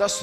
10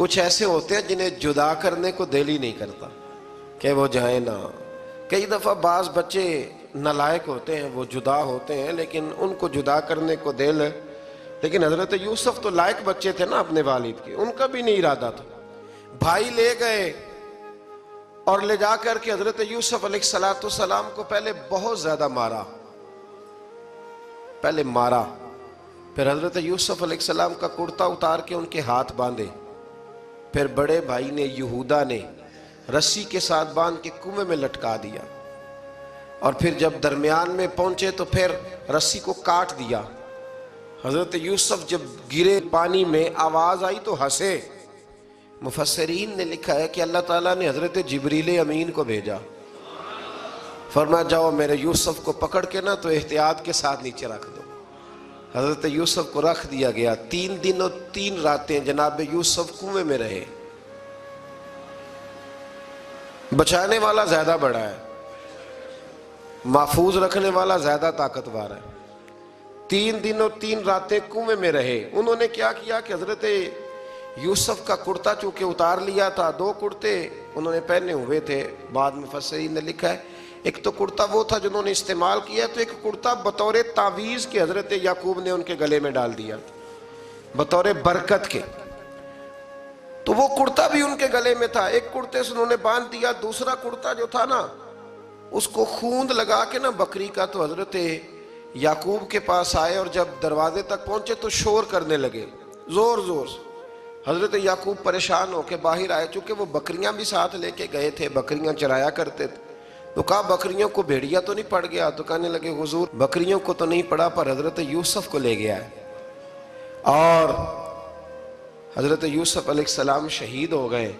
کچھ ایسے ہوتے ہیں جنہیں جدا کرنے کو دل ہی نہیں کرتا کہ وہ جائیں نہ. کئی دفعہ بعض بچے نالائق ہوتے ہیں، وہ جدا ہوتے ہیں لیکن ان کو جدا کرنے کو دل. لیکن حضرت یوسف تو لائق بچے تھے نا اپنے والد کے، ان کا بھی نہیں ارادہ تھا. بھائی لے گئے اور لے جا کر کے حضرت یوسف علیہ السلام کو پہلے بہت زیادہ مارا. پھر حضرت یوسف علیہ السلام کا کرتا اتار کے ان کے ہاتھ باندھے. پھر بڑے بھائی نے یہودا نے رسی کے ساتھ باندھ کے کنویں میں لٹکا دیا. اور پھر جب درمیان میں پہنچے تو پھر رسی کو کاٹ دیا. حضرت یوسف جب گرے پانی میں آواز آئی تو ہنسے. مفسرین نے لکھا ہے کہ اللہ تعالیٰ نے حضرت جبریل امین کو بھیجا، فرمایا جاؤ میرے یوسف کو پکڑ کے نا تو احتیاط کے ساتھ نیچے رکھ دو. حضرت یوسف کو رکھ دیا گیا. 3 دن اور 3 راتیں جناب یوسف کنویں میں رہے. بچانے والا زیادہ بڑا ہے، محفوظ رکھنے والا زیادہ طاقتور ہے. 3 دن اور 3 راتیں کنویں میں رہے. انہوں نے کیا کیا کہ حضرت یوسف کا کرتا چونکہ اتار لیا تھا، 2 کرتے انہوں نے پہنے ہوئے تھے. بعد میں مفسرین نے لکھا ہے ایک تو کرتا وہ تھا جنہوں نے استعمال کیا، تو ایک کرتا بطور تعویذ کے حضرت یعقوب نے ان کے گلے میں ڈال دیا بطور برکت کے. تو وہ کرتا بھی ان کے گلے میں تھا. ایک کرتے سے انہوں نے باندھ دیا. دوسرا کرتا جو تھا نا اس کو خوند لگا کے نا بکری کا، تو حضرت یعقوب کے پاس آئے اور جب دروازے تک پہنچے تو شور کرنے لگے زور زور سے. حضرت یعقوب پریشان ہو کے باہر آئے، چونکہ وہ بکریاں بھی ساتھ لے کے گئے تھے، بکریاں چرایا کرتے تھے. تو کہا بکریوں کو بھیڑیا تو نہیں پڑ گیا؟ تو کہنے لگے حضور بکریوں کو تو نہیں پڑا پر حضرت یوسف کو لے گیا ہے. اور حضرت یوسف علیہ السلام شہید ہو گئے.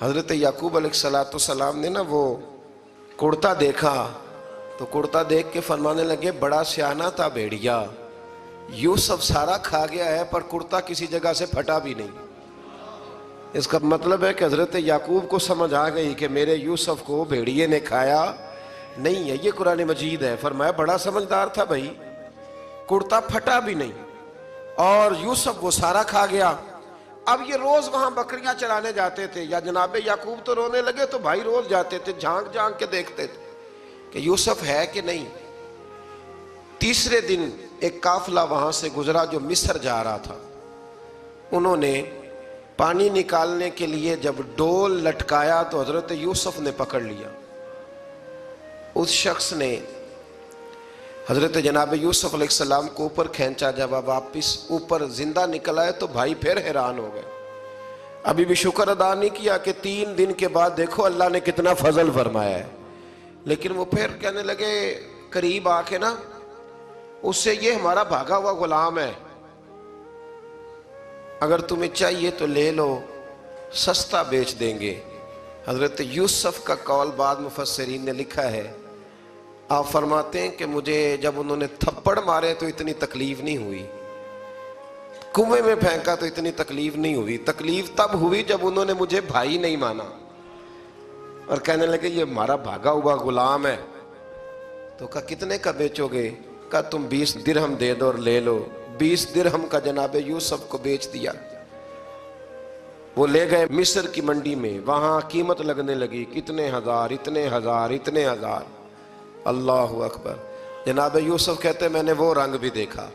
حضرت یعقوب علیہ السلام نے نا وہ کرتا دیکھا تو کرتا دیکھ کے فرمانے لگے بڑا سیانہ تھا بھیڑیا، یوسف سارا کھا گیا ہے پر کرتا کسی جگہ سے پھٹا بھی نہیں. اس کا مطلب ہے کہ حضرت یعقوب کو سمجھ آ گئی کہ میرے یوسف کو بھیڑیے نے کھایا نہیں ہے. یہ قرآن مجید ہے. فرمایا بڑا سمجھدار تھا بھائی، کرتا پھٹا بھی نہیں اور یوسف وہ سارا کھا گیا. اب یہ روز وہاں بکریاں چرانے جاتے تھے. یا جناب یعقوب تو رونے لگے تو بھائی روز جاتے تھے، جھانک جھانک کے دیکھتے تھے کہ یوسف ہے کہ نہیں. تیسرے دن ایک قافلہ وہاں سے گزرا جو مصر جا رہا تھا. انہوں نے پانی نکالنے کے لیے جب ڈول لٹکایا تو حضرت یوسف نے پکڑ لیا. اس شخص نے حضرت جناب یوسف علیہ السلام کو اوپر کھینچا. جب آپ واپس اوپر زندہ نکل آئے تو بھائی پھر حیران ہو گئے. ابھی بھی شکر ادا نہیں کیا کہ 3 دن کے بعد دیکھو اللہ نے کتنا فضل فرمایا ہے. لیکن وہ پھر کہنے لگے قریب آ کے نا اس سے یہ ہمارا بھاگا ہوا غلام ہے، اگر تمہیں چاہیے تو لے لو، سستا بیچ دیں گے. حضرت یوسف کا قول بعد مفسرین نے لکھا ہے. آپ فرماتے ہیں کہ مجھے جب انہوں نے تھپڑ مارے تو اتنی تکلیف نہیں ہوئی، کنویں میں پھینکا تو اتنی تکلیف نہیں ہوئی. تکلیف تب ہوئی جب انہوں نے مجھے بھائی نہیں مانا اور کہنے لگے یہ ہمارا بھاگا ہوا غلام ہے. تو کہا کتنے کا بیچو گے؟ کہا تم 20 درہم دے دو اور لے لو. 20 درہم کا جناب یوسف کو بیچ دیا. وہ لے گئے مصر کی منڈی میں، وہاں قیمت لگنے لگی کتنے ہزار، اتنے ہزار، اتنے ہزار. اللہ اکبر. جناب یوسف کہتے میں نے وہ رنگ بھی دیکھا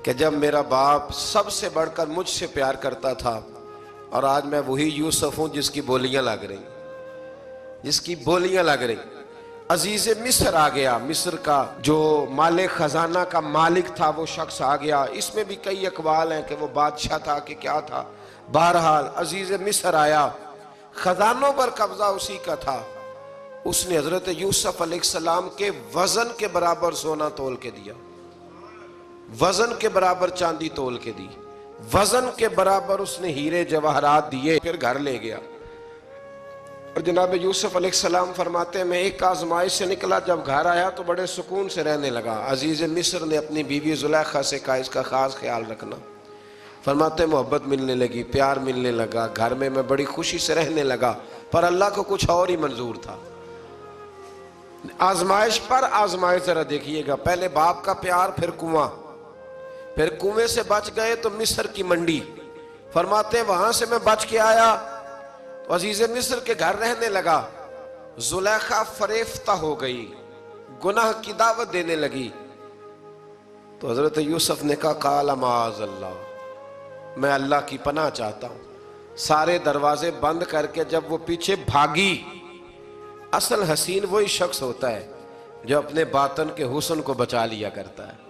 کہ جب میرا باپ سب سے بڑھ کر مجھ سے پیار کرتا تھا اور آج میں وہی یوسف ہوں جس کی بولیاں لگ رہی، جس کی بولیاں لگ رہی. عزیز مصر آ گیا. مصر کا جو مال خزانہ کا مالک تھا وہ شخص آ گیا. اس میں بھی کئی اقوال ہیں کہ وہ بادشاہ تھا کہ کیا تھا. بہرحال عزیز مصر آیا، خزانوں پر قبضہ اسی کا تھا. اس نے حضرت یوسف علیہ السلام کے وزن کے برابر سونا تول کے دیا، وزن کے برابر چاندی تول کے دی، وزن کے برابر اس نے ہیرے جواہرات دیے. پھر گھر لے گیا. اور جناب یوسف علیہ السلام فرماتے ہیں میں ایک آزمائش سے نکلا، جب گھر آیا تو بڑے سکون سے رہنے لگا. عزیز مصر نے اپنی بیوی زلیخا سے کہا اس کا خاص خیال رکھنا. فرماتے ہیں محبت ملنے لگی، پیار ملنے لگا، گھر میں بڑی خوشی سے رہنے لگا. پر اللہ کو کچھ اور ہی منظور تھا. آزمائش پر آزمائش ذرا دیکھیے گا. پہلے باپ کا پیار، پھر کنواں، پھر کنویں سے بچ گئے تو مصر کی منڈی. فرماتے ہیں وہاں سے میں بچ کے آیا تو عزیز مصر کے گھر رہنے لگا، زلیخا فریفتہ ہو گئی، گناہ کی دعوت دینے لگی، تو حضرت یوسف نے کہا قال معاذ اللہ، میں اللہ کی پناہ چاہتا ہوں۔ سارے دروازے بند کر کے جب وہ پیچھے بھاگی، اصل حسین وہی شخص ہوتا ہے جو اپنے باطن کے حسن کو بچا لیا کرتا ہے،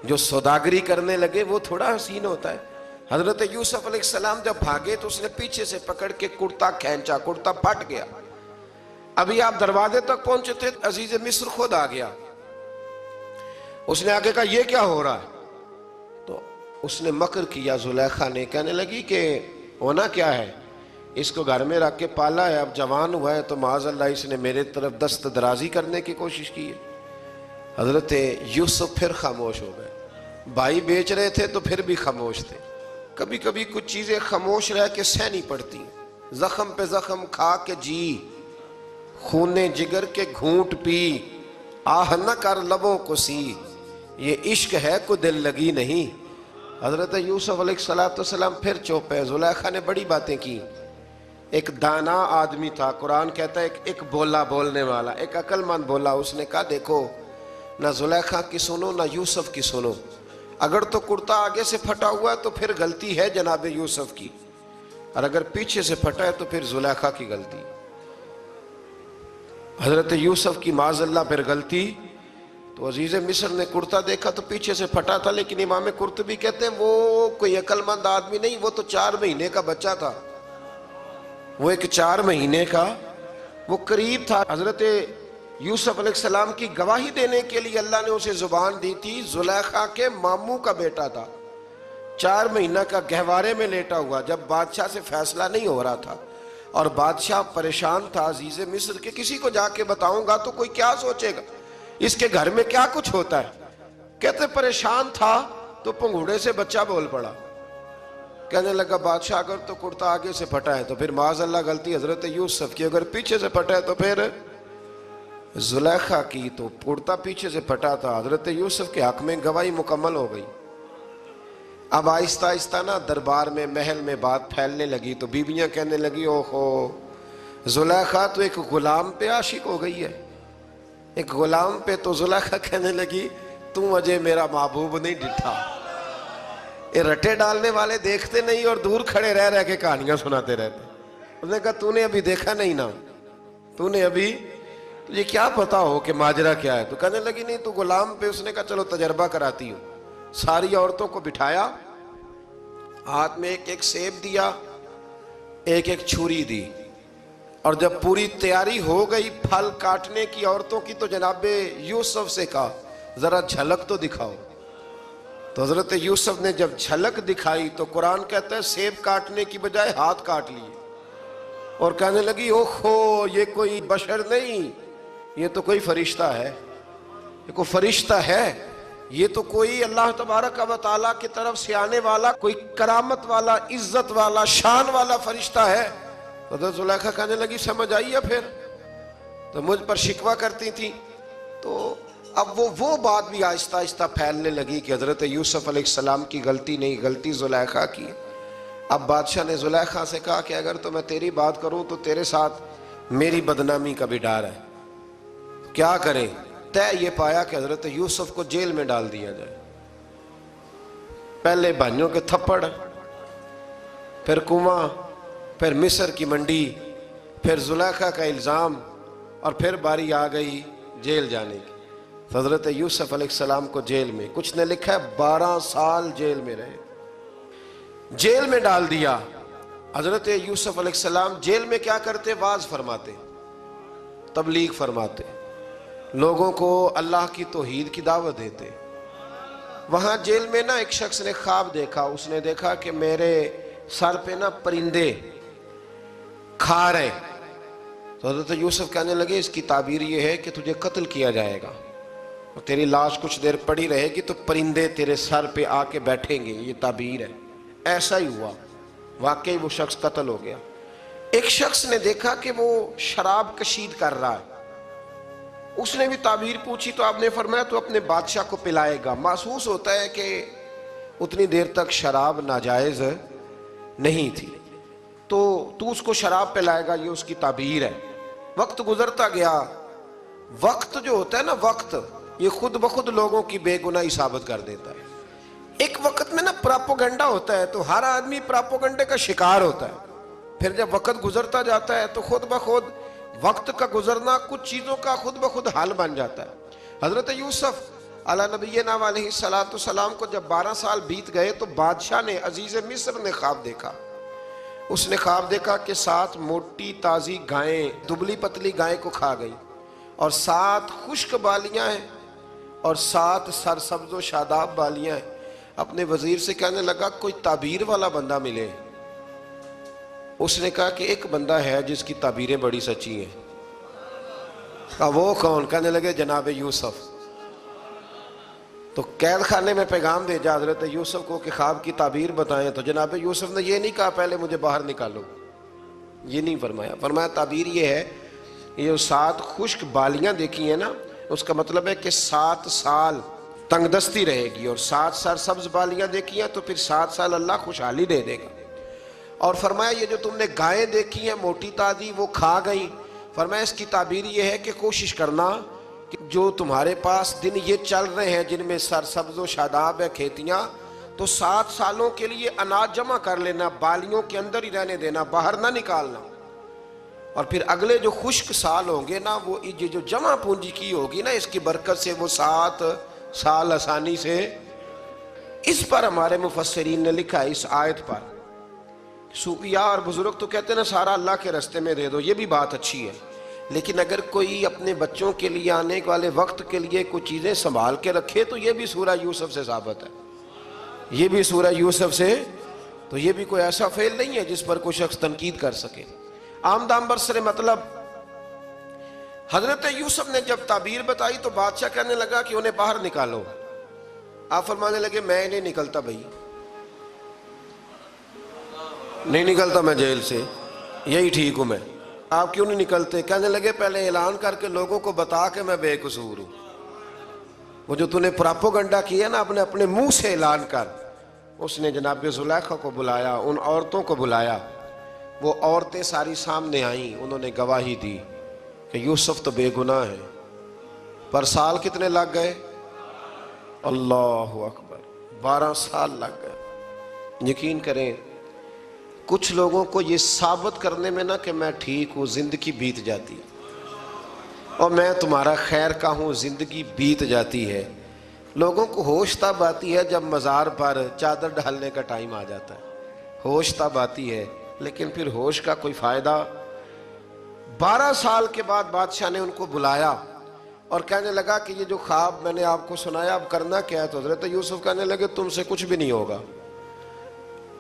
جو سوداگری کرنے لگے وہ تھوڑا حسین ہوتا ہے۔ حضرت یوسف علیہ السلام جب بھاگے تو اس نے پیچھے سے پکڑ کے کرتا کھینچا، کرتا پھٹ گیا۔ ابھی آپ دروازے تک پہنچے تھے، عزیز مصر خود آ گیا۔ اس نے آگے کہا یہ کیا ہو رہا ہے؟ تو اس نے مکر کیا، زلیخا نے، کہنے لگی کہ ہونا کیا ہے، اس کو گھر میں رکھ کے پالا ہے، اب جوان ہوا ہے تو معاذ اللہ اس نے میرے طرف دست درازی کرنے کی کوشش کی ہے۔ حضرت یوسف پھر خاموش ہو گئے۔ بھائی بیچ رہے تھے تو پھر بھی خاموش تھے۔ کبھی کبھی کچھ چیزیں خاموش رہ کے سہنی پڑتی، زخم پہ زخم کھا کے جی، خون جگر کے گھونٹ پی، آہ نہ کر لبوں کو سی، یہ عشق ہے کو دل لگی نہیں۔ حضرت یوسف علیہ السلام پھر چوپ ہے۔ زلیخا نے بڑی باتیں کی۔ ایک دانا آدمی تھا، قرآن کہتا ہے ایک بولا بولنے والا، ایک عقل مند بولا۔ اس نے کہا دیکھو نہ زلیخا کی سنو نہ یوسف کی سنو، اگر تو کرتا آگے سے پھٹا ہوا ہے تو پھر غلطی ہے جناب یوسف کی، اور اگر پیچھے سے پھٹا ہے تو پھر زلیخا کی غلطی۔ حضرت یوسف کی معاذ اللہ پھر غلطی۔ تو عزیز مصر نے کرتا دیکھا تو پیچھے سے پھٹا تھا، لیکن امام قرطبی کہتے ہیں وہ کوئی عقل مند آدمی نہیں، وہ تو 4 مہینے کا بچہ تھا، وہ ایک 4 مہینے کا وہ قریب تھا۔ حضرت یوسف علیہ السلام کی گواہی دینے کے لیے اللہ نے اسے زبان دی تھی، زلیخا کے ماموں کا بیٹا تھا، 4 مہینہ کا گہوارے میں لیٹا ہوا، جب بادشاہ سے فیصلہ نہیں ہو رہا تھا اور بادشاہ پریشان تھا عزیز مصر کے کسی کو جا کے بتاؤں گا تو کوئی کیا سوچے گا، اس کے گھر میں کیا کچھ ہوتا ہے۔ کہتے پریشان تھا تو پنگوڑے سے بچہ بول پڑا، کہنے لگا بادشاہ اگر تو کرتا آگے سے پھٹا ہے تو پھر معاذ اللہ غلطی حضرت یوسف کی، اگر پیچھے سے پھٹا ہے تو پھر زلیخا کی۔ تو کرتا پیچھے سے پھٹا تھا، حضرت یوسف کے حق میں گواہی مکمل ہو گئی۔ اب آہستہ آہستہ نا دربار میں محل میں بات پھیلنے لگی، تو بیویاں کہنے لگی اوہو زلیخا تو ایک غلام پہ عاشق ہو گئی ہے، ایک غلام پہ۔ تو زلیخا کہنے لگی تم اجے میرا محبوب نہیں ڈٹھا۔ یہ رٹے ڈالنے والے دیکھتے نہیں اور دور کھڑے رہ رہ کے کہانیاں سناتے رہتے۔ اس نے کہا تو نے ابھی دیکھا نہیں نا، تو نے ابھی، تجھے کیا پتا ہو کہ ماجرا کیا ہے؟ تو کہنے لگی نہیں تو غلام پہ۔ اس نے کہا چلو تجربہ کراتی ہوں۔ ساری عورتوں کو بٹھایا، ہاتھ میں ایک ایک سیب دیا، ایک ایک چھری دی، اور جب پوری تیاری ہو گئی پھل کاٹنے کی عورتوں کی تو جناب یوسف سے کہا ذرا جھلک تو دکھاؤ۔ تو حضرت یوسف نے جب جھلک دکھائی تو قرآن کہتا ہے سیب کاٹنے کی بجائے ہاتھ کاٹ لیے، اور کہنے لگی اوہو یہ کوئی بشر نہیں، یہ تو کوئی فرشتہ ہے، یہ کوئی فرشتہ ہے، یہ تو کوئی اللہ تبارک و تعالیٰ کی طرف سے آنے والا کوئی کرامت والا عزت والا شان والا فرشتہ ہے۔ حضرت زلیخا کہنے لگی سمجھ آئی ہے پھر، تو مجھ پر شکوہ کرتی تھی۔ تو اب وہ بات بھی آہستہ آہستہ پھیلنے لگی کہ حضرت یوسف علیہ السلام کی غلطی نہیں، غلطی زلیخا کی۔ اب بادشاہ نے زلیخا سے کہا کہ اگر تو میں تیری بات کروں تو تیرے ساتھ میری بدنامی کا بھی ڈر ہے، کیا کریں؟ طے یہ پایا کہ حضرت یوسف کو جیل میں ڈال دیا جائے۔ پہلے بھائیوں کے تھپڑ، پھر کنواں، پھر مصر کی منڈی، پھر زلیخا کا الزام، اور پھر باری آ گئی جیل جانے کی۔ حضرت یوسف علیہ السلام کو جیل میں، کچھ نے لکھا ہے 12 سال جیل میں رہے، جیل میں ڈال دیا۔ حضرت یوسف علیہ السلام جیل میں کیا کرتے؟ واعظ فرماتے، تبلیغ فرماتے، لوگوں کو اللہ کی توحید کی دعوت دیتے۔ وہاں جیل میں نا ایک شخص نے خواب دیکھا، اس نے دیکھا کہ میرے سر پہ نا پرندے کھا رہے۔ تو حضرت یوسف کہنے لگے اس کی تعبیر یہ ہے کہ تجھے قتل کیا جائے گا، اور تیری لاش کچھ دیر پڑی رہے گی تو پرندے تیرے سر پہ آ کے بیٹھیں گے، یہ تعبیر ہے۔ ایسا ہی ہوا، واقعی وہ شخص قتل ہو گیا۔ ایک شخص نے دیکھا کہ وہ شراب کشید کر رہا ہے، اس نے بھی تعبیر پوچھی تو آپ نے فرمایا تو اپنے بادشاہ کو پلائے گا۔ محسوس ہوتا ہے کہ اتنی دیر تک شراب ناجائز نہیں تھی، تو اس کو شراب پلائے گا، یہ اس کی تعبیر ہے۔ وقت گزرتا گیا، وقت جو ہوتا ہے نا، وقت یہ خود بخود لوگوں کی بے گناہی ثابت کر دیتا ہے۔ ایک وقت میں نا پراپوگنڈا ہوتا ہے تو ہر آدمی پراپوگنڈے کا شکار ہوتا ہے، پھر جب وقت گزرتا جاتا ہے تو خود بخود وقت کا گزرنا کچھ چیزوں کا خود بخود حل بن جاتا ہے۔ حضرت یوسف علی نبینا علیہ السلام کو جب 12 سال بیت گئے تو بادشاہ نے، عزیز مصر نے خواب دیکھا۔ اس نے خواب دیکھا کہ 7 موٹی تازی گائیں دبلی پتلی گائیں کو کھا گئی، اور 7 خشک بالیاں ہیں اور 7 سرسبز و شاداب بالیاں ہیں۔ اپنے وزیر سے کہنے لگا کوئی تعبیر والا بندہ ملے۔ اس نے کہا کہ ایک بندہ ہے جس کی تعبیریں بڑی سچی ہیں۔ کہا وہ کون؟ کہنے لگے جناب یوسف۔ تو قید خانے میں پیغام بھیجا حضرت یوسف کو کہ خواب کی تعبیر بتائیں، تو جناب یوسف نے یہ نہیں کہا پہلے مجھے باہر نکالو، یہ نہیں فرمایا۔ فرمایا تعبیر یہ ہے، یہ 7 خشک بالیاں دیکھی ہیں نا، اس کا مطلب ہے کہ 7 سال تنگ دستی رہے گی، اور 7 سرسبز بالیاں دیکھی ہیں تو پھر 7 سال اللہ خوشحالی دے دے گا۔ اور فرمایا یہ جو تم نے گائیں دیکھی ہیں موٹی تازی وہ کھا گئی، فرمایا اس کی تعبیر یہ ہے کہ کوشش کرنا کہ جو تمہارے پاس دن یہ چل رہے ہیں جن میں سرسبز و شاداب ہے کھیتیاں، تو 7 سالوں کے لیے اناج جمع کر لینا، بالیوں کے اندر ہی رہنے دینا، باہر نہ نکالنا، اور پھر اگلے جو خشک سال ہوں گے نا، وہ یہ جو جمع پونجی کی ہوگی نا، اس کی برکت سے وہ 7 سال آسانی سے۔ اس پر ہمارے مفسرین نے لکھا ہے، اس آیت پر صوفیاء اور بزرگ تو کہتے ہیں نا سارا اللہ کے راستے میں دے دو، یہ بھی بات اچھی ہے، لیکن اگر کوئی اپنے بچوں کے لیے آنے والے وقت کے لیے کچھ چیزیں سنبھال کے رکھے تو یہ بھی سورہ یوسف سے ثابت ہے، یہ بھی سورہ یوسف سے، تو یہ بھی کوئی ایسا فعل نہیں ہے جس پر کوئی شخص تنقید کر سکے۔ آمدام برسر مطلب حضرت یوسف نے جب تعبیر بتائی تو بادشاہ کہنے لگا کہ انہیں باہر نکالو۔ آپ فرمانے لگے میں نہیں نکلتا بھائی، نہیں نکلتا میں جیل سے، یہی ٹھیک ہوں میں۔ آپ کیوں نہیں نکلتے؟ کہنے لگے پہلے اعلان کر کے لوگوں کو بتا کہ میں بے قصور ہوں۔ وہ جو تو نے پراپوگنڈا کیا نا اپنے منہ سے اعلان کر۔ اس نے جناب زلیخا کو بلایا، ان عورتوں کو بلایا، وہ عورتیں ساری سامنے آئیں، انہوں نے گواہی دی کہ یوسف تو بے گناہ ہے۔ پر سال کتنے لگ گئے؟ اللہ اکبر، 12 سال لگ گئے۔ یقین کریں کچھ لوگوں کو یہ ثابت کرنے میں نا کہ میں ٹھیک ہوں، زندگی بیت جاتی ہے، اور میں تمہارا خیر کا ہوں، زندگی بیت جاتی ہے۔ لوگوں کو ہوش تب آتی ہے جب مزار پر چادر ڈالنے کا ٹائم آ جاتا ہے، ہوش تب آتی ہے، لیکن پھر ہوش کا کوئی فائدہ۔ 12 سال کے بعد بادشاہ نے ان کو بلایا اور کہنے لگا کہ یہ جو خواب میں نے آپ کو سنایا اب کرنا کیا ہے؟ تو حضرت یوسف کہنے لگے تم سے کچھ بھی نہیں ہوگا،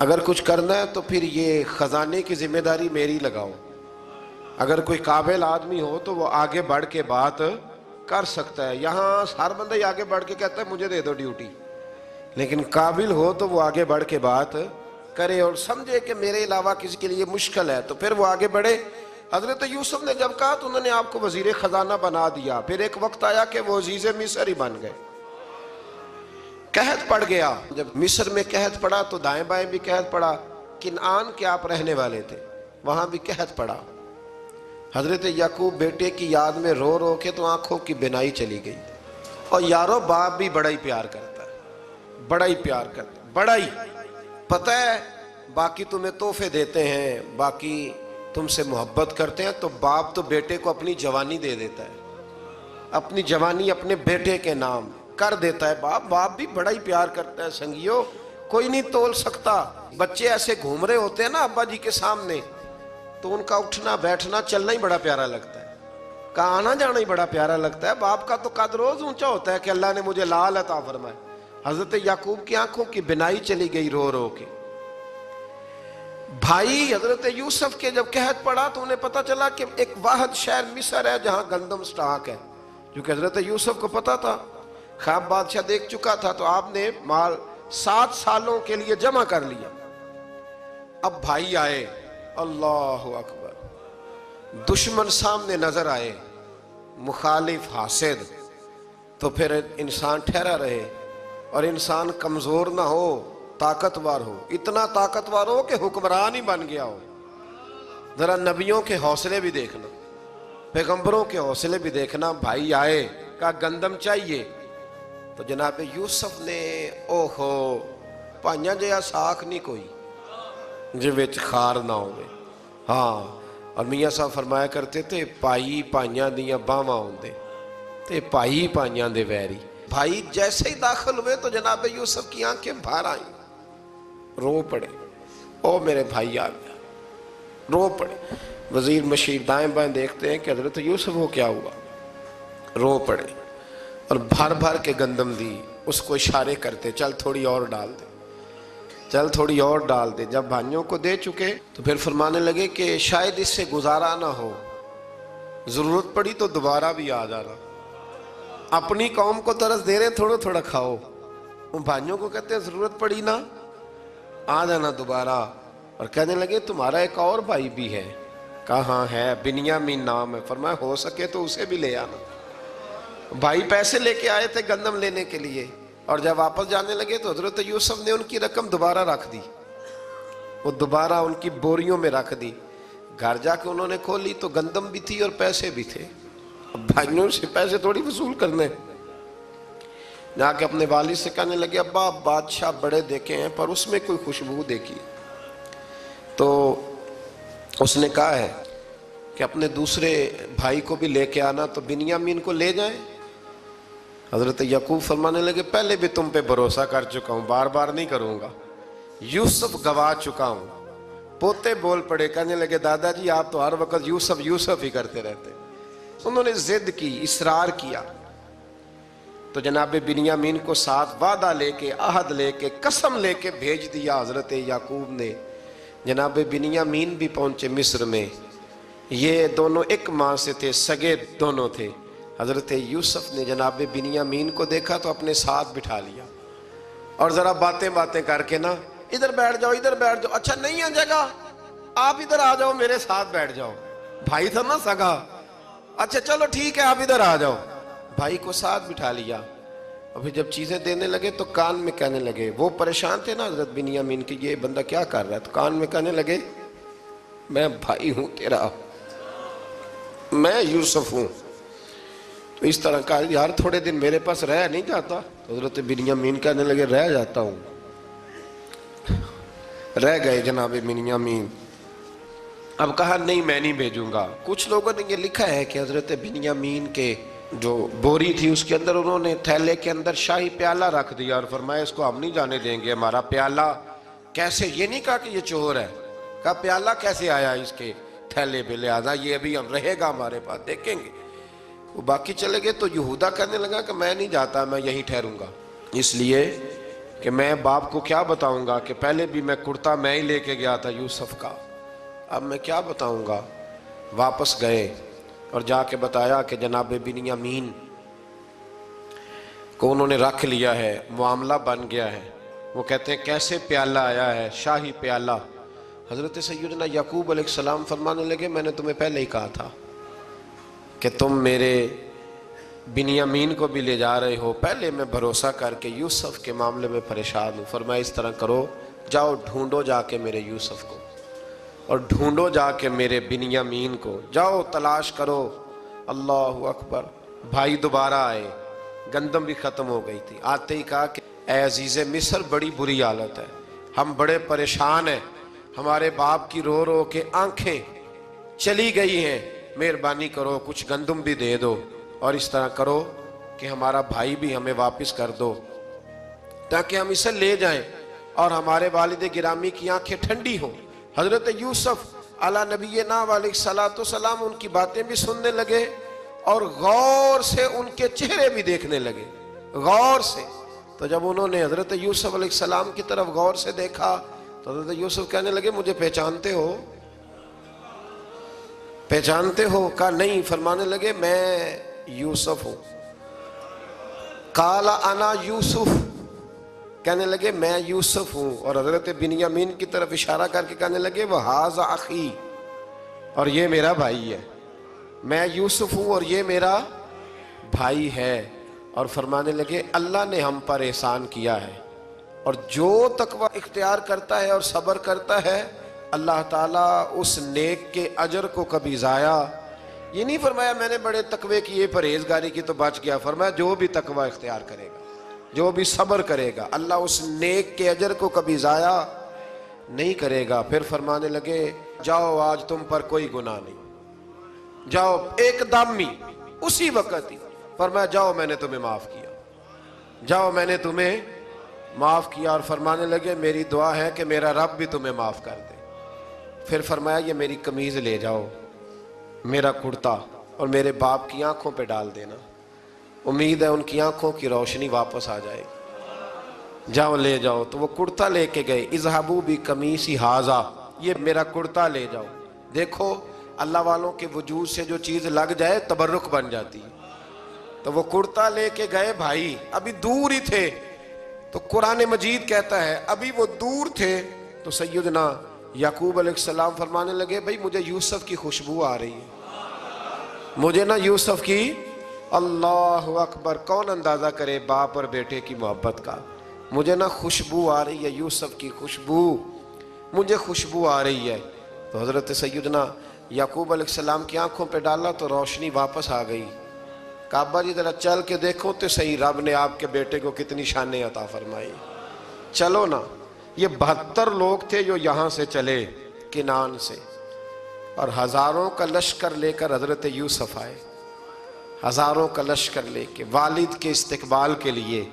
اگر کچھ کرنا ہے تو پھر یہ خزانے کی ذمہ داری میری لگاؤ، اگر کوئی قابل آدمی ہو تو وہ آگے بڑھ کے بات کر سکتا ہے۔ یہاں ہر بندہ ہی آگے بڑھ کے کہتا ہے مجھے دے دو ڈیوٹی، لیکن قابل ہو تو وہ آگے بڑھ کے بات کرے اور سمجھے کہ میرے علاوہ کسی کے لیے مشکل ہے، تو پھر وہ آگے بڑھے۔ حضرت یوسف نے جب کہا تو انہوں نے آپ کو وزیر خزانہ بنا دیا۔ پھر ایک وقت آیا کہ وہ عزیز مصر ہی بن گئے، قحط پڑ گیا۔ جب مصر میں قحط پڑا تو دائیں بائیں بھی قحط پڑا، کنعان کے آپ رہنے والے تھے، وہاں بھی قحط پڑا۔ حضرت یعقوب بیٹے کی یاد میں رو رو کے تو آنکھوں کی بینائی چلی گئی۔ اور یارو باپ بھی بڑا ہی پیار کرتا ہے، بڑا ہی پیار کرتا ہے، بڑا ہی پتہ ہے۔ باقی تمہیں تحفے دیتے ہیں، باقی تم سے محبت کرتے ہیں، تو باپ تو بیٹے کو اپنی جوانی دے دیتا ہے، اپنی جوانی اپنے بیٹے کے نام کر دیتا ہے۔ باپ بھی بڑا ہی پیار کرتا ہے۔ سنگیو کوئی نہیں تول سکتا۔ بچے ایسے گھوم رہے ہوتے ہیں نا ابا جی کے سامنے، تو ان کا اٹھنا بیٹھنا چلنا ہی بڑا پیارا لگتا ہے، کا آنا جانا ہی بڑا پیارا لگتا ہے۔ باپ کا تو قد روز اونچا ہوتا ہے کہ اللہ نے مجھے لال عطا فرمائے۔ حضرت یعقوب کی آنکھوں کی بینائی چلی گئی رو رو کے۔ بھائی حضرت یوسف کے جب قحط پڑا تو انہیں پتا چلا کہ ایک واحد شہر مصر ہے جہاں گندم سٹاک ہے، جو کہ حضرت یوسف کو پتا تھا، خواب بادشاہ دیکھ چکا تھا، تو آپ نے مال 7 سالوں کے لیے جمع کر لیا۔ اب بھائی آئے، اللہ اکبر، دشمن سامنے نظر آئے، مخالف حاسد، تو پھر انسان ٹھہرا رہے اور انسان کمزور نہ ہو، طاقتور ہو، اتنا طاقتور ہو کہ حکمران ہی بن گیا ہو۔ ذرا نبیوں کے حوصلے بھی دیکھنا، پیغمبروں کے حوصلے بھی دیکھنا۔ بھائی آئے، کہا گندم چاہیے، تو جناب یوسف نے اوہو پائیاں جیا ساکھ نہیں کوئی جے وچ خار نہ ہوئے۔ ہاں، اور میاں صاحب فرمایا کرتے تھے پائی پائیاں دیاں باواں ہوندے تے پائی پائیاں دے ویری۔ بھائی جیسے ہی داخل ہوئے تو جناب یوسف کی آنکھیں باہر آئیں، رو پڑے، او میرے بھائی آ گیا، رو پڑے۔ وزیر مشیر دائیں بائیں دیکھتے ہیں کہ حضرت یوسف کو کیا ہوا، رو پڑے اور بھر بھر کے گندم دی، اس کو اشارے کرتے چل تھوڑی اور ڈال دے، چل تھوڑی اور ڈال دے۔ جب بھائیوں کو دے چکے تو پھر فرمانے لگے کہ شاید اس سے گزارا نہ ہو، ضرورت پڑی تو دوبارہ بھی آ جانا، اپنی قوم کو ترس دے رہے تھوڑا تھوڑا کھاؤ۔ ان بھائیوں کو کہتے ہیں ضرورت پڑی نا آ جانا دوبارہ۔ اور کہنے لگے تمہارا ایک اور بھائی بھی ہے، کہا ہاں ہے، بنیامین نام ہے۔ فرمایا ہو سکے تو اسے بھی لے آنا۔ بھائی پیسے لے کے آئے تھے گندم لینے کے لیے، اور جب واپس جانے لگے تو حضرت یوسف نے ان کی رقم دوبارہ رکھ دی، وہ دوبارہ ان کی بوریوں میں رکھ دی۔ گھر جا کے انہوں نے کھولی تو گندم بھی تھی اور پیسے بھی تھے۔ اب بھائیوں سے پیسے تھوڑی وصول کرنے، جا کے اپنے والد سے کہنے لگے ابا بادشاہ بڑے دیکھے ہیں پر اس میں کوئی خوشبو دیکھی، تو اس نے کہا ہے کہ اپنے دوسرے بھائی کو بھی لے کے آنا، تو بنیامین کو لے جائیں۔ حضرت یعقوب فرمانے لگے پہلے بھی تم پہ بھروسہ کر چکا ہوں، بار بار نہیں کروں گا، یوسف گوا چکا ہوں۔ پوتے بول پڑے، کہنے لگے دادا جی آپ تو ہر وقت یوسف یوسف ہی کرتے رہتے۔ انہوں نے ضد کی، اصرار کیا، تو جناب بنیامین کو ساتھ وعدہ لے کے، عہد لے کے، قسم لے کے بھیج دیا حضرت یعقوب نے۔ جناب بنیامین بھی پہنچے مصر میں، یہ دونوں ایک ماں سے تھے، سگے دونوں تھے۔ حضرت یوسف نے جناب بنیامین کو دیکھا تو اپنے ساتھ بٹھا لیا، اور ذرا باتیں کر کے نا ادھر بیٹھ جاؤ، ادھر بیٹھ جاؤ، اچھا نہیں ہے جگہ آپ ادھر آ جاؤ میرے ساتھ بیٹھ جاؤ، بھائی تھا نا سگا، اچھا چلو ٹھیک ہے آپ ادھر آ جاؤ۔ بھائی کو ساتھ بٹھا لیا، ابھی جب چیزیں دینے لگے تو کان میں کہنے لگے، وہ پریشان تھے نا حضرت بنیامین کہ یہ بندہ کیا کر رہا ہے، تو کان میں کہنے لگے میں بھائی ہوں تیرا، میں یوسف ہوں۔ تو اس طرح کہا یار تھوڑے دن میرے پاس رہ نہیں جاتا، تو حضرت بنیامین کہنے لگے رہ جاتا ہوں۔ رہ گئے جناب بنیامین۔ اب کہا نہیں میں نہیں بھیجوں گا۔ کچھ لوگوں نے یہ لکھا ہے کہ حضرت بنیامین کے جو بوری تھی اس کے اندر انہوں نے تھیلے کے اندر شاہی پیالہ رکھ دیا اور فرمایا اس کو ہم نہیں جانے دیں گے، ہمارا پیالہ کیسے، یہ نہیں کہا کہ یہ چور ہے، کہا پیالہ کیسے آیا اس کے تھیلے پہ، لہذا یہ ابھی ہم رہے گا ہمارے پاس، دیکھیں گے۔ وہ باقی چلے گئے تو یہودا کہنے لگا کہ میں نہیں جاتا، میں یہیں ٹھہروں گا، اس لیے کہ میں باپ کو کیا بتاؤں گا کہ پہلے بھی میں کرتا میں ہی لے کے گیا تھا یوسف کا، اب میں کیا بتاؤں گا۔ واپس گئے اور جا کے بتایا کہ جناب بنیامین کو انہوں نے رکھ لیا ہے، معاملہ بن گیا ہے۔ وہ کہتے ہیں کیسے پیالہ آیا ہے، شاہی پیالہ۔ حضرت سیدنا یعقوب علیہ السلام فرمانے لگے میں نے تمہیں پہلے ہی کہا تھا کہ تم میرے بنیامین کو بھی لے جا رہے ہو، پہلے میں بھروسہ کر کے یوسف کے معاملے میں پریشان ہوں۔ فرمایا اس طرح کرو، جاؤ ڈھونڈو جا کے میرے یوسف کو، اور ڈھونڈو جا کے میرے بنیامین کو، جاؤ تلاش کرو۔ اللہ اکبر۔ بھائی دوبارہ آئے، گندم بھی ختم ہو گئی تھی، آتے ہی کہا کہ اے عزیز مصر بڑی بری حالت ہے، ہم بڑے پریشان ہیں، ہمارے باپ کی رو رو کے آنکھیں چلی گئی ہیں، مہربانی کرو کچھ گندم بھی دے دو، اور اس طرح کرو کہ ہمارا بھائی بھی ہمیں واپس کر دو تاکہ ہم اسے لے جائیں اور ہمارے والد گرامی کی آنکھیں ٹھنڈی ہوں۔ حضرت یوسف علی نبینا علیہ السلام ان کی باتیں بھی سننے لگے اور غور سے ان کے چہرے بھی دیکھنے لگے، غور سے۔ تو جب انہوں نے حضرت یوسف علیہ السلام کی طرف غور سے دیکھا تو حضرت یوسف کہنے لگے مجھے پہچانتے ہو، پہچانتے ہو؟ کہا نہیں۔ فرمانے لگے میں یوسف ہوں۔ قال انا یوسف، کہنے لگے میں یوسف ہوں، اور حضرت بنیامین کی طرف اشارہ کر کے کہنے لگے وہذا اخی، اور یہ میرا بھائی ہے، میں یوسف ہوں اور یہ میرا بھائی ہے۔ اور فرمانے لگے اللہ نے ہم پر احسان کیا ہے، اور جو تقوی اختیار کرتا ہے اور صبر کرتا ہے اللہ تعالیٰ اس نیک کے اجر کو کبھی ضائع یہ نہیں فرمایا میں نے بڑے تقوی کیے پرہیزگاری کی تو بچ گیا، فرمایا جو بھی تقوی اختیار کرے گا جو بھی صبر کرے گا اللہ اس نیک کے اجر کو کبھی ضائع نہیں کرے گا۔ پھر فرمانے لگے جاؤ آج تم پر کوئی گناہ نہیں، جاؤ ایک دم ہی اسی وقت ہی فرمایا جاؤ میں نے تمہیں معاف کیا، جاؤ میں نے تمہیں معاف کیا۔ اور فرمانے لگے میری دعا ہے کہ میرا رب بھی تمہیں معاف کر دے۔ پھر فرمایا یہ میری قمیض لے جاؤ، میرا کرتا، اور میرے باپ کی آنکھوں پہ ڈال دینا، امید ہے ان کی آنکھوں کی روشنی واپس آ جائے گی، جاؤ لے جاؤ۔ تو وہ کرتا لے کے گئے، اذهبوا بقمیصی ھذا، یہ میرا کرتا لے جاؤ۔ دیکھو اللہ والوں کے وجود سے جو چیز لگ جائے تبرک بن جاتی ہے۔ تو وہ کرتا لے کے گئے، بھائی ابھی دور ہی تھے، تو قرآن مجید کہتا ہے ابھی وہ دور تھے تو سیدنا یعقوب علیہ السلام فرمانے لگے بھائی مجھے یوسف کی خوشبو آ رہی ہے، مجھے نا یوسف کی، اللہ اکبر، کون اندازہ کرے باپ اور بیٹے کی محبت کا، مجھے نا خوشبو آ رہی ہے یوسف کی خوشبو، مجھے خوشبو آ رہی ہے۔ تو حضرت سیدنا یعقوب علیہ السلام کی آنکھوں پہ ڈالا تو روشنی واپس آ گئی۔ کعبہ جی ذرا چل کے دیکھو تو صحیح رب نے آپ کے بیٹے کو کتنی شانیں عطا فرمائی۔ چلو نا، یہ 72 لوگ تھے جو یہاں سے چلے کنان سے، اور ہزاروں کا لشکر لے کر حضرت یوسف آئے، ہزاروں کا لشکر لے کے والد کے استقبال کے لیے۔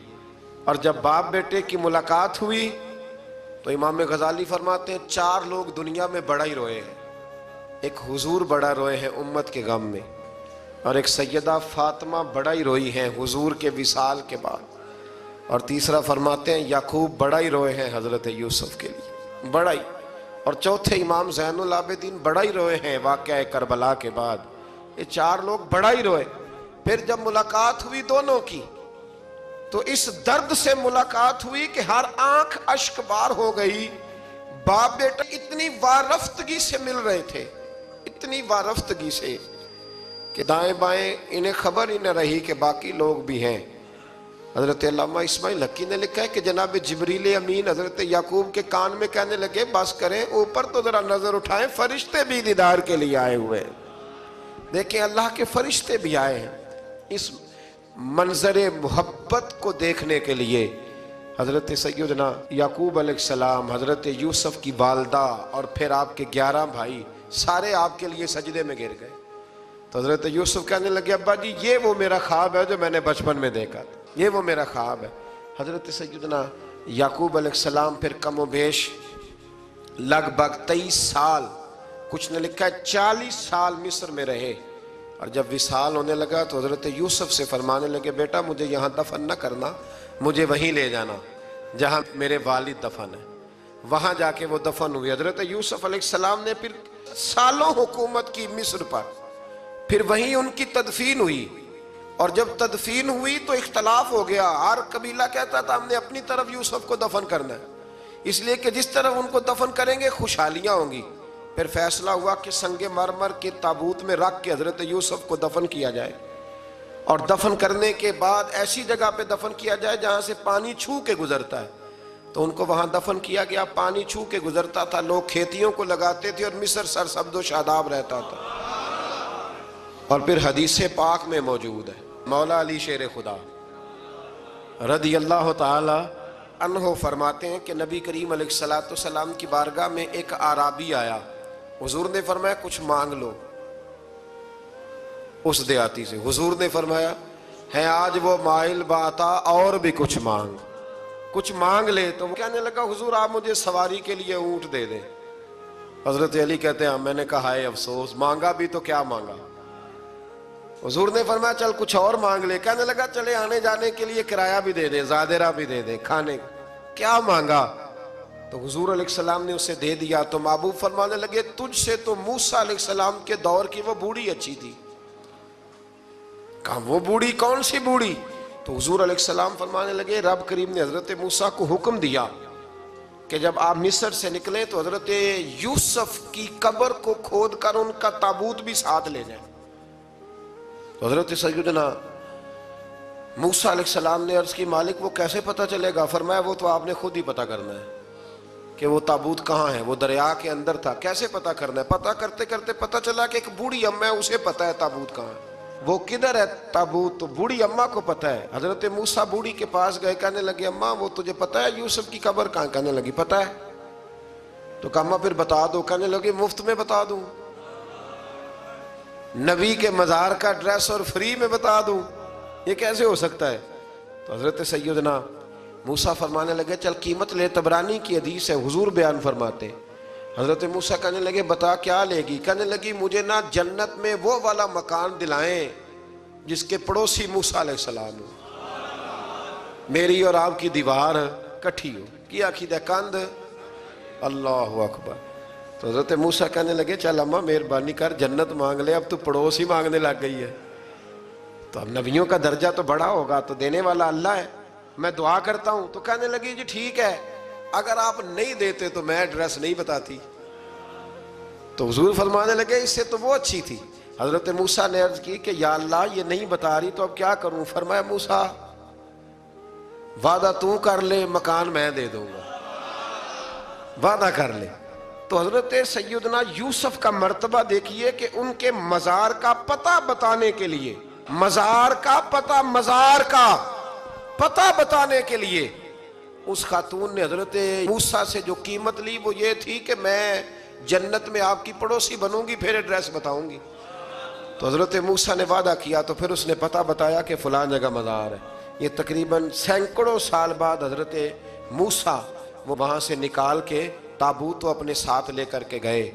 اور جب باپ بیٹے کی ملاقات ہوئی تو امام غزالی فرماتے ہیں 4 لوگ دنیا میں بڑا ہی روئے ہیں، ایک حضور بڑا روئے ہیں امت کے غم میں، اور ایک سیدہ فاطمہ بڑا ہی روئی ہیں حضور کے وصال کے بعد، اور تیسرا فرماتے ہیں یعقوب بڑا ہی روئے ہیں حضرت یوسف کے لیے، بڑا ہی، اور چوتھے امام زین العابدین بڑا ہی روئے ہیں واقعہ کربلا کے بعد۔ یہ 4 لوگ بڑا ہی روئے۔ پھر جب ملاقات ہوئی دونوں کی تو اس درد سے ملاقات ہوئی کہ ہر آنکھ اشک بار ہو گئی، باپ بیٹا اتنی وارفتگی سے مل رہے تھے، اتنی وارفتگی سے کہ دائیں بائیں انہیں خبر ہی نہ رہی کہ باقی لوگ بھی ہیں۔ حضرت علامہ اسماعیل حقی نے لکھا ہے کہ جناب جبریل امین حضرت یعقوب کے کان میں کہنے لگے بس کریں، اوپر تو ذرا نظر اٹھائیں، فرشتے بھی دیدار کے لیے آئے ہوئے ہیں۔ دیکھیں اللہ کے فرشتے بھی آئے ہیں اس منظر محبت کو دیکھنے کے لیے۔ حضرت سیدنا یعقوب علیہ السلام، حضرت یوسف کی والدہ، اور پھر آپ کے 11 بھائی سارے آپ کے لیے سجدے میں گر گئے۔ تو حضرت یوسف کہنے لگے ابا جی یہ وہ میرا خواب ہے جو میں نے بچپن میں دیکھا تھا، یہ وہ میرا خواب ہے۔ حضرت سیدنا یعقوب علیہ السلام پھر کم و بیش لگ بھگ 23 سال، کچھ نے لکھا ہے 40 سال مصر میں رہے، اور جب وصال ہونے لگا تو حضرت یوسف سے فرمانے لگے بیٹا مجھے یہاں دفن نہ کرنا، مجھے وہیں لے جانا جہاں میرے والد دفن ہے۔ وہاں جا کے وہ دفن ہوئے۔ حضرت یوسف علیہ السلام نے پھر سالوں حکومت کی مصر پر، پھر وہیں ان کی تدفین ہوئی، اور جب تدفین ہوئی تو اختلاف ہو گیا، ہر قبیلہ کہتا تھا ہم نے اپنی طرف یوسف کو دفن کرنا ہے، اس لیے کہ جس طرف ان کو دفن کریں گے خوشحالیاں ہوں گی۔ پھر فیصلہ ہوا کہ سنگ مرمر کے تابوت میں رکھ کے حضرت یوسف کو دفن کیا جائے، اور دفن کرنے کے بعد ایسی جگہ پہ دفن کیا جائے جہاں سے پانی چھو کے گزرتا ہے۔ تو ان کو وہاں دفن کیا گیا، پانی چھو کے گزرتا تھا، لوگ کھیتیوں کو لگاتے تھے اور مصر سرسبز و شاداب رہتا تھا۔ اور پھر حدیث پاک میں موجود ہے، مولا علی شیر خدا رضی اللہ تعالی عنہ فرماتے ہیں کہ نبی کریم علیہ السلام کی بارگاہ میں ایک اعرابی آیا، حضور نے فرمایا کچھ مانگ لو اس دیہاتی سے۔ حضور نے فرمایا ہے آج وہ مائل باتا، اور بھی کچھ مانگ لے۔ تو وہ کہنے لگا حضور آپ مجھے سواری کے لیے اونٹ دے دیں۔ حضرت علی کہتے ہیں میں نے کہا ہے افسوس، مانگا بھی تو کیا مانگا۔ حضور نے فرمایا چل کچھ اور مانگ لے۔ کہنے لگا چلے آنے جانے کے لیے کرایہ بھی دے دیں، زادرہ بھی دے دیں، کھانے کیا مانگا۔ تو حضور علیہ السلام نے اسے دے دیا۔ تو محبوب فرمانے لگے تجھ سے تو موسیٰ علیہ السلام کے دور کی وہ بوڑھی اچھی تھی۔ کہا وہ بوڑھی کون سی بوڑھی؟ تو حضور علیہ السلام فرمانے لگے رب کریم نے حضرت موسیٰ کو حکم دیا کہ جب آپ مصر سے نکلیں تو حضرت یوسف کی قبر کو کھود کر ان کا تابوت بھی ساتھ لے جائیں۔ تو حضرت سیدنا موسیٰ علیہ السلام نے عرض کی مالک وہ کیسے پتہ چلے گا؟ فرمایا وہ تو آپ نے خود ہی پتہ کرنا ہے کہ وہ تابوت کہاں ہے، وہ دریا کے اندر تھا، کیسے پتہ کرنا ہے؟ پتہ کرتے کرتے پتہ چلا کہ ایک بوڑھی اماں ہے، اسے پتہ ہے تابوت کہاں ہے، وہ کدھر ہے تابوت، تو بوڑھی اماں کو پتہ ہے۔ حضرت موسیٰ بوڑھی کے پاس گئے، کہنے لگے اماں وہ تجھے پتہ ہے یوسف کی قبر کہاں؟ کہنے لگی پتہ ہے۔ تو کہا اماں پھر بتا دو، کہنے لگے مفت میں بتا دوں، نبی کے مزار کا ڈریس اور فری میں بتا دوں، یہ کیسے ہو سکتا ہے؟ تو حضرت سیدنا موسیٰ فرمانے لگے چل قیمت لے، طبرانی کی حدیث ہے، حضور بیان فرماتے۔ حضرت موسیٰ کہنے لگے بتا کیا لے گی؟ کہنے لگی مجھے نہ جنت میں وہ والا مکان دلائیں جس کے پڑوسی موسیٰ علیہ السلام ہو، میری اور آپ کی دیوار کٹھی ہو، کیا عقیدہ کند، اللہ اکبر۔ تو حضرت موسیٰ کہنے لگے چل اماں مہربانی کر جنت مانگ لے، اب تو پڑوس ہی مانگنے لگ گئی ہے، تو اب نبیوں کا درجہ تو بڑا ہوگا، تو دینے والا اللہ ہے، میں دعا کرتا ہوں۔ تو کہنے لگی جی ٹھیک ہے، اگر آپ نہیں دیتے تو میں ایڈریس نہیں بتاتی۔ تو حضور فرمانے لگے اس سے تو وہ اچھی تھی۔ حضرت موسیٰ نے عرض کی کہ یا اللہ یہ نہیں بتا رہی تو اب کیا کروں؟ فرمایا موسیٰ وعدہ تو کر لے، مکان میں دے دوں گا، وعدہ کر لے۔ تو حضرت سیدنا یوسف کا مرتبہ دیکھیے کہ ان کے مزار کا پتہ بتانے کے لیے، مزار کا پتہ، مزار کا پتہ بتانے کے لیے اس خاتون نے حضرت موسیٰ سے جو قیمت لی وہ یہ تھی کہ میں جنت میں آپ کی پڑوسی بنوں گی، پھر ایڈریس بتاؤں گی۔ تو حضرت موسیٰ نے وعدہ کیا، تو پھر اس نے پتہ بتایا کہ فلاں جگہ مزار ہے۔ یہ تقریباً سینکڑوں سال بعد حضرت موسیٰ وہ وہاں سے نکال کے تابوت کو اپنے ساتھ لے کر کے گئے۔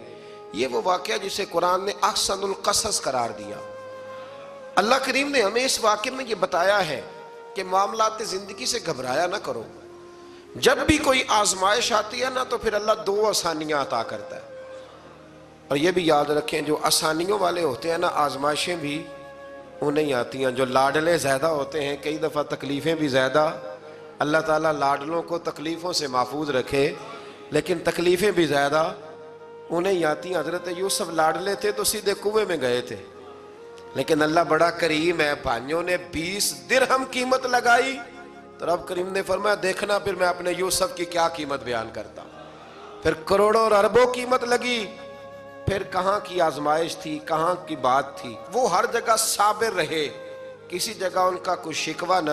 یہ وہ واقعہ جسے قرآن نے احسن القصص قرار دیا۔ اللہ کریم نے ہمیں اس واقعے میں یہ بتایا ہے کہ معاملات زندگی سے گھبرایا نہ کرو، جب بھی کوئی آزمائش آتی ہے نا تو پھر اللہ دو آسانیاں عطا کرتا ہے، اور یہ بھی یاد رکھیں جو آسانیوں والے ہوتے ہیں نا آزمائشیں بھی انہیں آتی ہیں، جو لاڈلے زیادہ ہوتے ہیں کئی دفعہ تکلیفیں بھی زیادہ۔ اللہ تعالیٰ لاڈلوں کو تکلیفوں سے محفوظ رکھے، لیکن تکلیفیں بھی زیادہ انہیں آتی ہیں۔ حضرت یوسف لاڈلے تھے تو سیدھے کنویں میں گئے تھے، لیکن اللہ بڑا کریم ہے، بھائیوں نے 20 درہم قیمت لگائی تو رب کریم نے فرمایا دیکھنا پھر میں اپنے یوسف کی کیا قیمت بیان کرتا ہوں۔ پھر کروڑوں اور اربوں قیمت لگی، پھر کہاں کی آزمائش تھی، کہاں کی بات تھی، وہ ہر جگہ صابر رہے، کسی جگہ ان کا کوئی شکوہ نہ